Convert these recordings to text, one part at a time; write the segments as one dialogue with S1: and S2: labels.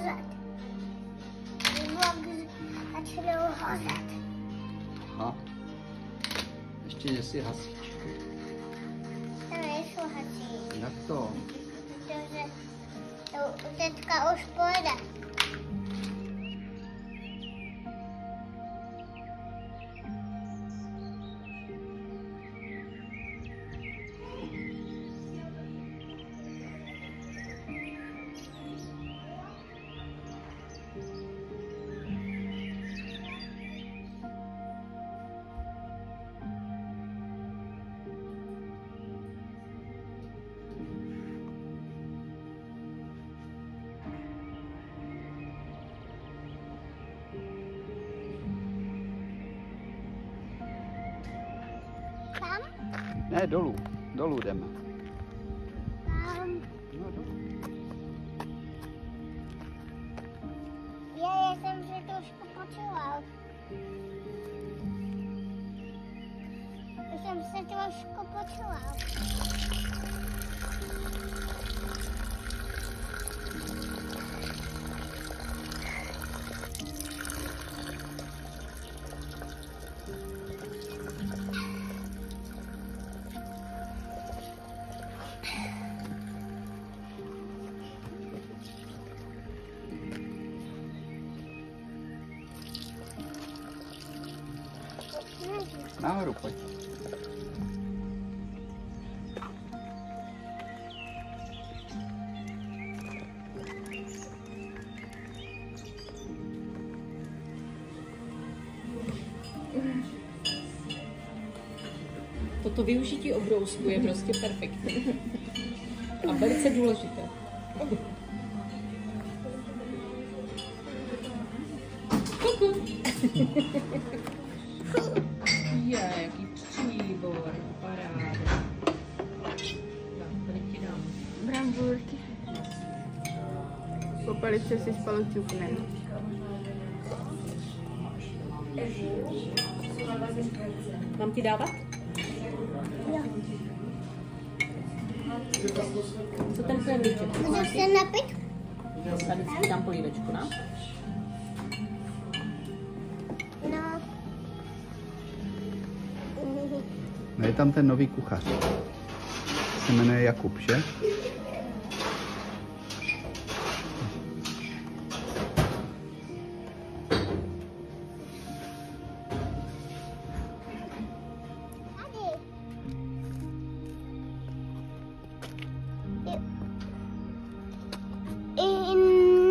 S1: hořet. Začali hořet.
S2: Aha. Ještě jsi hasič.
S1: To nejsou hasiči.
S2: Jak to?
S1: Protože teďka už pojede. Tam?
S2: Ne, dolů. Dolů jdeme.
S1: Tam.
S2: No, dolů.
S1: Já jsem se trošku počula. Já jsem se trošku počula.
S2: Nahoru pojď.
S3: Toto využití obrousku je prostě perfektní. A velice důležité. Kuku. Jaký příbor, paráda. Tady ti dám.
S4: Brambůrky. Popelice si spolu ťuknem.
S3: Mám ti dávat?
S1: Jo.
S3: Co ten sendviček?
S1: Můžeš se napít?
S3: Tady si dám polívečku, ne?
S1: No.
S2: No je tam ten nový kuchař. Se jmenuje Jakub, že?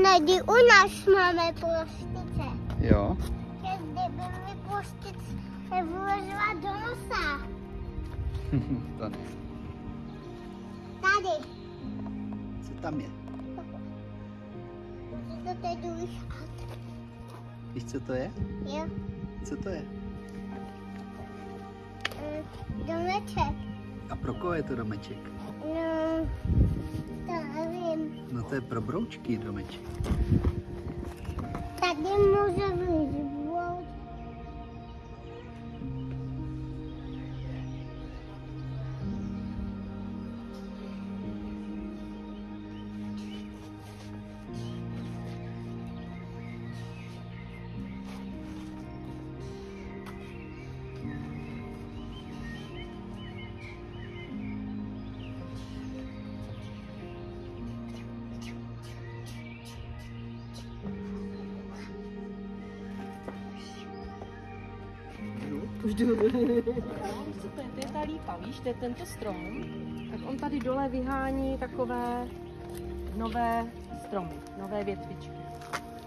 S1: Tady u nás máme plastice.
S2: Jo.
S1: Že kdyby mi plastice vložila do nosa.
S2: To ne.
S1: Tady.
S2: Co tam je?
S1: To je druhý.
S2: Víš, co to je?
S1: Jo.
S2: Co to je?
S1: Domeček.
S2: A pro koho je to domeček?
S1: No, to nevím.
S2: No to je pro broučky domeček.
S1: Tady může být vout.
S3: Už jdu. Co to je? To je ta lípa, víš, to je tento strom. Tak on tady dole vyhání takové nové stromy, nové větvičky.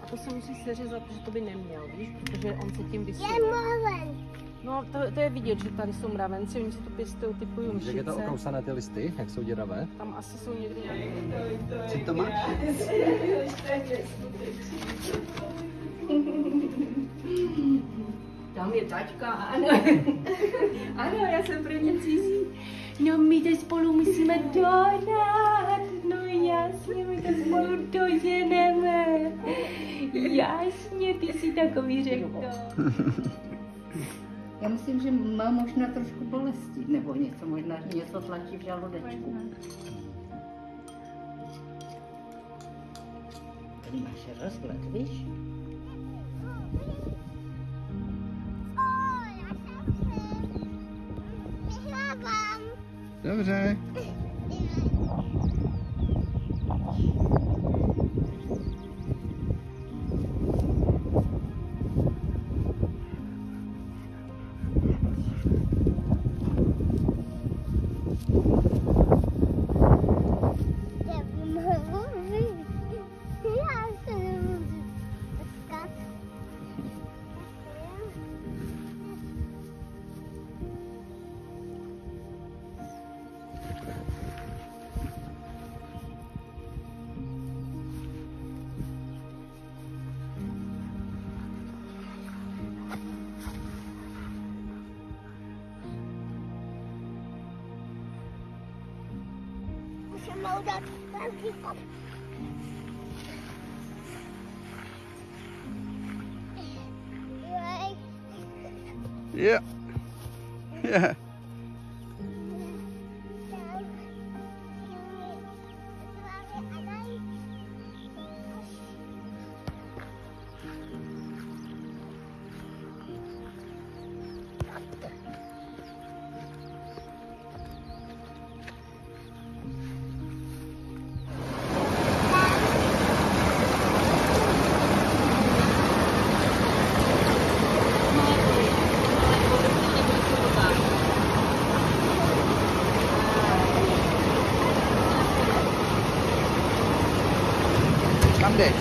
S3: A to se musí seřezat, protože to by neměl, víš, protože on se tím
S1: Je
S3: vysvětlí.
S1: mraven.
S3: No, to je vidět, že tady jsou mravenci, oni si to pěstují typu jumšice.
S5: Jak je to okrousané ty listy, jak jsou děravé?
S3: Tam asi jsou někde nějaké.
S2: Co to máš?
S3: Tam je taťka, ano. Ano, já jsem pro ně cizí. No my to spolu musíme dohnat. No jasně, my to spolu doženeme. Jasně, ty jsi takový řekl.
S6: Já myslím, že má možná trošku bolesti, nebo něco, možná něco tlačí v žaludečku. Tady máš rozhled, víš?
S1: Já jsem se vyhrávám.
S2: Dobře.
S1: Musíme udělat velký kop.
S2: Yeah. Yeah. Kam jdeš?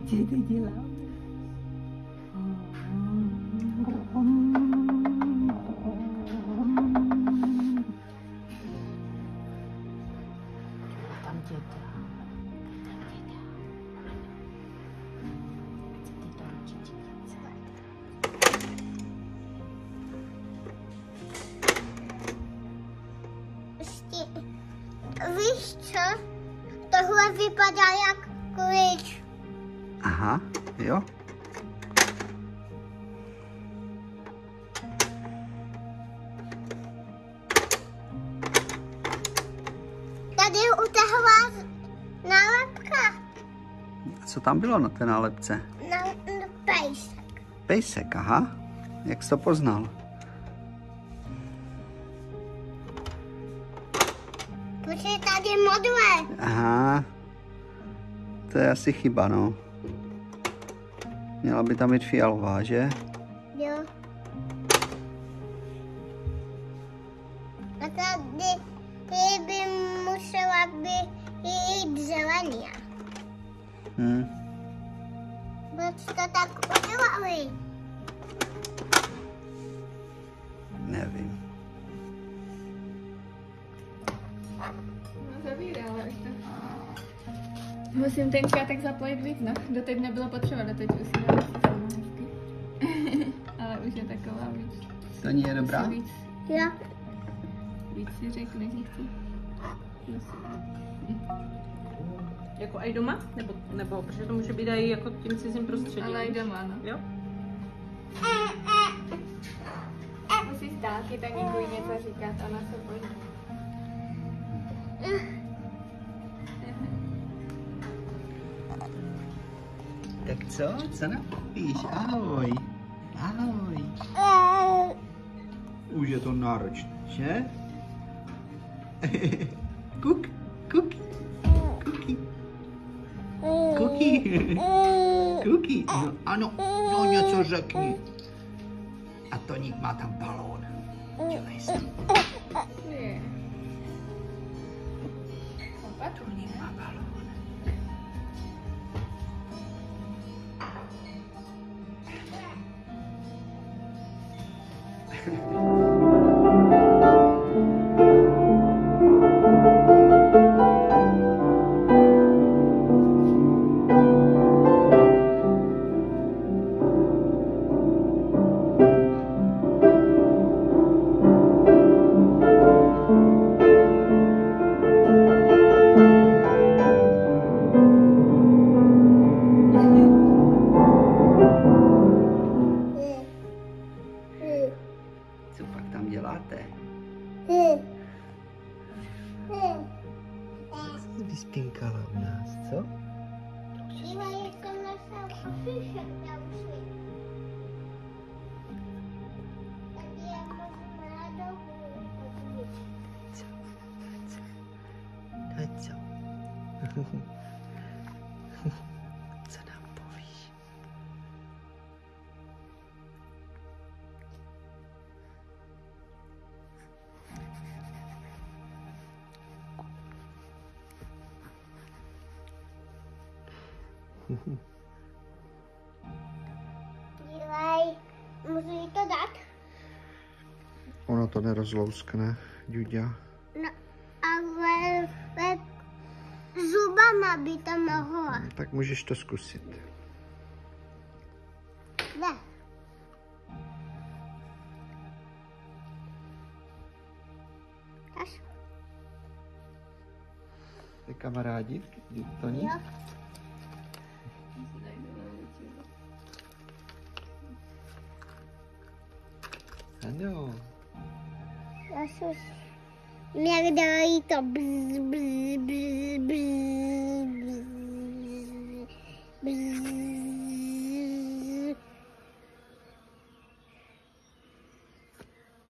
S4: Co to dělám?
S3: Tam děda.
S1: Víš co? Tohle vypadá jak klíč.
S2: Aha, jo.
S1: Tady utahla nálepka
S2: Co tam bylo na té nálepce?
S1: na pejsek.
S2: Pejsek, aha. Jak jsi to poznal?
S1: Protože tady modlé.
S2: Aha. To je asi chyba, no. Měla by tam být fialová, že?
S1: Jo. A tady by musela být zelená. Proč to tak udělali?
S2: Nevím.
S4: No zavírej, ale už to... Musím ten šátek zapojit víc, no. Doteď nebylo potřeba, doteď už si dala hezky. Ale už je taková víc.
S2: To nie je dobrá?
S4: Víc,
S1: Jo.
S4: víc si řekne, že chci.
S3: Jako i doma? Nebo protože to může být i jako tím cizím prostředím.
S4: Ale i doma, no.
S3: Jo?
S4: Musí stát, i tak někomu něco říkat, ona se bojí.
S2: Tak co? Co napíš? Ahoj. Ahoj. Už je to náročné, že? Kuk, kuky, kuky. Kuky. Kuky. No, ano, no něco řekni. A Toník má tam balón. Dělej se.
S4: Je. Opat.
S2: Toník má balón. Co pak tam děláte? Vyspinkala u nás, co?
S1: Dívej, jak to našel ošišek další. Tady jako mladou.
S2: No co? Co nám povíš?
S1: Dívej, musí to dát.
S2: Ono to nerozlouskne, Ďuďa.
S1: No, ale zubama by to mohlo.
S2: Tak můžeš to zkusit.
S1: Ne. Až.
S2: Ty kamarádi, Toník?
S1: Jo.
S2: Ano.
S1: Já se jak dělají to bzz, bzz, bzz, bzz, bzz, bzz.